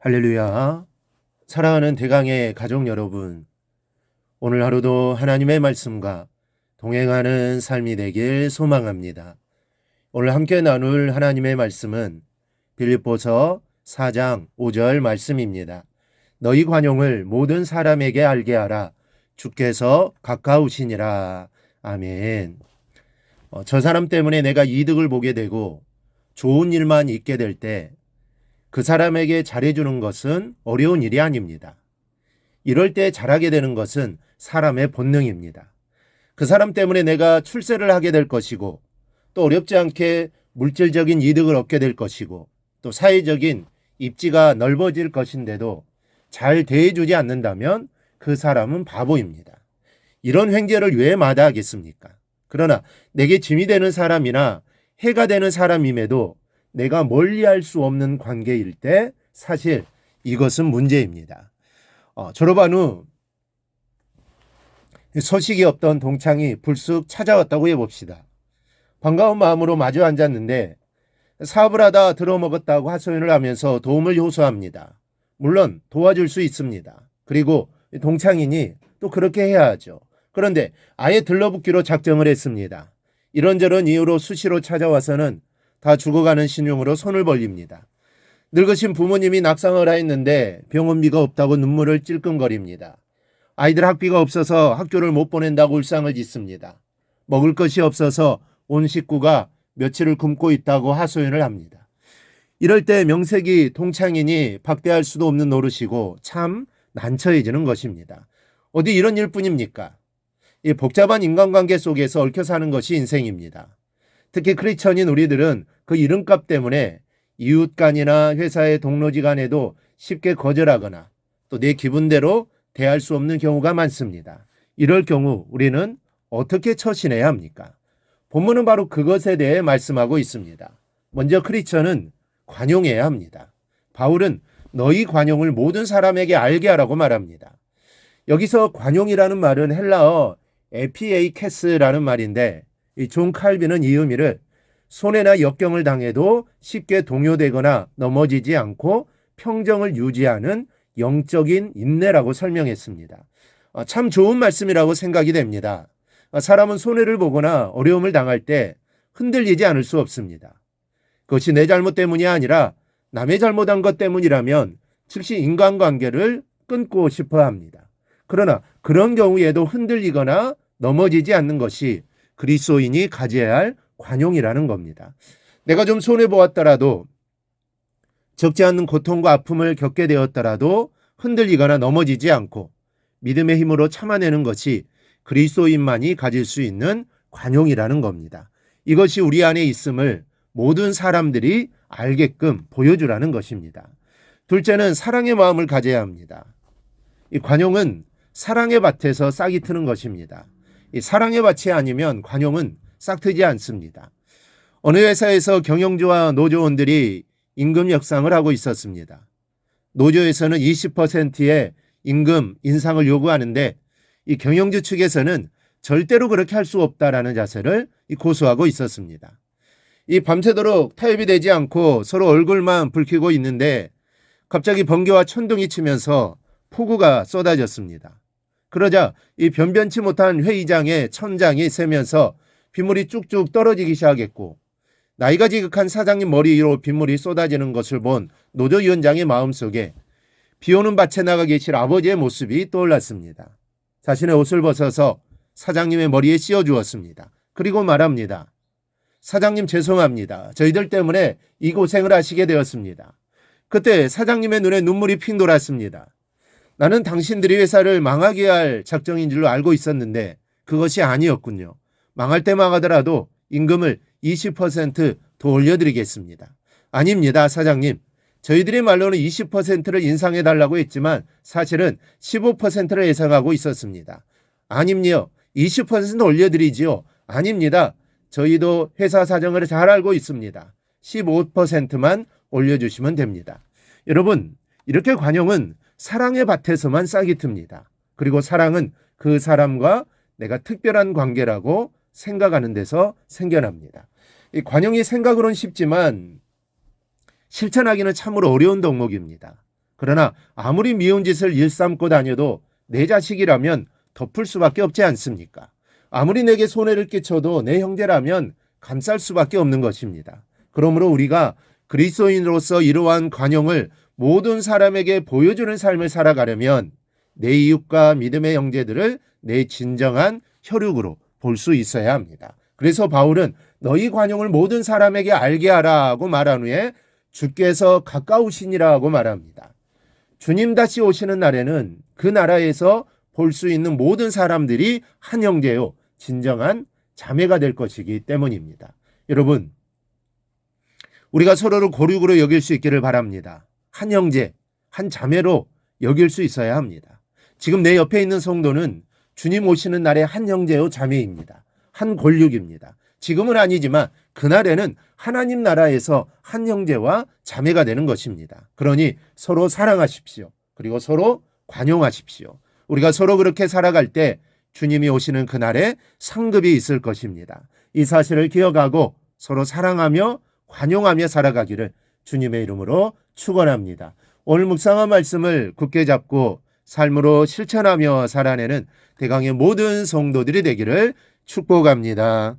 할렐루야. 사랑하는 대강의 가족 여러분, 오늘 하루도 하나님의 말씀과 동행하는 삶이 되길 소망합니다. 오늘 함께 나눌 하나님의 말씀은 빌립보서 4장 5절 말씀입니다. 너희 관용을 모든 사람에게 알게 하라. 주께서 가까우시니라. 아멘. 저 사람 때문에 내가 이득을 보게 되고 좋은 일만 있게 될 때 그 사람에게 잘해주는 것은 어려운 일이 아닙니다. 이럴 때 잘하게 되는 것은 사람의 본능입니다. 그 사람 때문에 내가 출세를 하게 될 것이고, 또 어렵지 않게 물질적인 이득을 얻게 될 것이고, 또 사회적인 입지가 넓어질 것인데도 잘 대해주지 않는다면 그 사람은 바보입니다. 이런 횡재를 왜 마다하겠습니까? 그러나 내게 짐이 되는 사람이나 해가 되는 사람임에도 내가 멀리할 수 없는 관계일 때 사실 이것은 문제입니다. 졸업한 후 소식이 없던 동창이 불쑥 찾아왔다고 해봅시다. 반가운 마음으로 마주 앉았는데 사업을 하다 들어먹었다고 하소연을 하면서 도움을 호소합니다. 물론 도와줄 수 있습니다. 그리고 동창이니 또 그렇게 해야 하죠. 그런데 아예 들러붙기로 작정을 했습니다. 이런저런 이유로 수시로 찾아와서는 다 죽어가는 신용으로 손을 벌립니다. 늙으신 부모님이 낙상을 하였는데 병원비가 없다고 눈물을 찔끔거립니다. 아이들 학비가 없어서 학교를 못 보낸다고 울상을 짓습니다. 먹을 것이 없어서 온 식구가 며칠을 굶고 있다고 하소연을 합니다. 이럴 때 명색이 동창이니 박대할 수도 없는 노릇이고 참 난처해지는 것입니다. 어디 이런 일뿐입니까? 이 복잡한 인간관계 속에서 얽혀 사는 것이 인생입니다. 특히 크리스천인 우리들은 그 이름값 때문에 이웃 간이나 회사의 동료지 간에도 쉽게 거절하거나 또 내 기분대로 대할 수 없는 경우가 많습니다. 이럴 경우 우리는 어떻게 처신해야 합니까? 본문은 바로 그것에 대해 말씀하고 있습니다. 먼저 크리스천은 관용해야 합니다. 바울은 너희 관용을 모든 사람에게 알게 하라고 말합니다. 여기서 관용이라는 말은 헬라어 에피에이케스라는 말인데 이 존 칼빈은 이 의미를 손해나 역경을 당해도 쉽게 동요되거나 넘어지지 않고 평정을 유지하는 영적인 인내라고 설명했습니다. 참 좋은 말씀이라고 생각이 됩니다. 사람은 손해를 보거나 어려움을 당할 때 흔들리지 않을 수 없습니다. 그것이 내 잘못 때문이 아니라 남의 잘못한 것 때문이라면 즉시 인간관계를 끊고 싶어 합니다. 그러나 그런 경우에도 흔들리거나 넘어지지 않는 것이 그리스도인이 가져야 할 관용이라는 겁니다. 내가 좀 손해보았더라도 적지 않는 고통과 아픔을 겪게 되었더라도 흔들리거나 넘어지지 않고 믿음의 힘으로 참아내는 것이 그리스도인만이 가질 수 있는 관용이라는 겁니다. 이것이 우리 안에 있음을 모든 사람들이 알게끔 보여주라는 것입니다. 둘째는 사랑의 마음을 가져야 합니다. 이 관용은 사랑의 밭에서 싹이 트는 것입니다. 이 사랑의 밭이 아니면 관용은 싹 트지 않습니다. 어느 회사에서 경영주와 노조원들이 임금 협상을 하고 있었습니다. 노조에서는 20%의 임금 인상을 요구하는데 이 경영주 측에서는 절대로 그렇게 할 수 없다라는 자세를 고수하고 있었습니다. 이 밤새도록 타협이 되지 않고 서로 얼굴만 붉히고 있는데 갑자기 번개와 천둥이 치면서 폭우가 쏟아졌습니다. 그러자 이 변변치 못한 회의장에 천장이 새면서 빗물이 쭉쭉 떨어지기 시작했고 나이가 지극한 사장님 머리 위로 빗물이 쏟아지는 것을 본 노조위원장의 마음속에 비오는 밭에 나가 계실 아버지의 모습이 떠올랐습니다. 자신의 옷을 벗어서 사장님의 머리에 씌워주었습니다. 그리고 말합니다. 사장님 죄송합니다. 저희들 때문에 이 고생을 하시게 되었습니다. 그때 사장님의 눈에 눈물이 핑 돌았습니다. 나는 당신들이 회사를 망하게 할 작정인 줄로 알고 있었는데 그것이 아니었군요. 망할 때 망하더라도 임금을 20%더 올려드리겠습니다. 아닙니다, 사장님. 저희들의 말로는 20%를 인상해달라고 했지만 사실은 15%를 예상하고 있었습니다. 아님요. 20% 올려드리지요. 아닙니다. 저희도 회사 사정을 잘 알고 있습니다. 15%만 올려주시면 됩니다. 여러분, 이렇게 관용은 사랑의 밭에서만 싹이 틉니다. 그리고 사랑은 그 사람과 내가 특별한 관계라고 생각하는 데서 생겨납니다. 이 관용이 생각으로는 쉽지만 실천하기는 참으로 어려운 덕목입니다. 그러나 아무리 미운 짓을 일삼고 다녀도 내 자식이라면 덮을 수밖에 없지 않습니까? 아무리 내게 손해를 끼쳐도 내 형제라면 감쌀 수밖에 없는 것입니다. 그러므로 우리가 그리스도인으로서 이러한 관용을 모든 사람에게 보여주는 삶을 살아가려면 내 이웃과 믿음의 형제들을 내 진정한 혈육으로 볼 수 있어야 합니다. 그래서 바울은 너희 관용을 모든 사람에게 알게 하라고 말한 후에 주께서 가까우시니라고 말합니다. 주님 다시 오시는 날에는 그 나라에서 볼 수 있는 모든 사람들이 한 형제요 진정한 자매가 될 것이기 때문입니다. 여러분, 우리가 서로를 고륙으로 여길 수 있기를 바랍니다. 한 형제, 한 자매로 여길 수 있어야 합니다. 지금 내 옆에 있는 성도는 주님 오시는 날에 한 형제요 자매입니다. 한 골육입니다. 지금은 아니지만 그날에는 하나님 나라에서 한 형제와 자매가 되는 것입니다. 그러니 서로 사랑하십시오. 그리고 서로 관용하십시오. 우리가 서로 그렇게 살아갈 때 주님이 오시는 그날에 상급이 있을 것입니다. 이 사실을 기억하고 서로 사랑하며 관용하며 살아가기를 주님의 이름으로 축원합니다. 오늘 묵상한 말씀을 굳게 잡고 삶으로 실천하며 살아내는 대강의 모든 성도들이 되기를 축복합니다.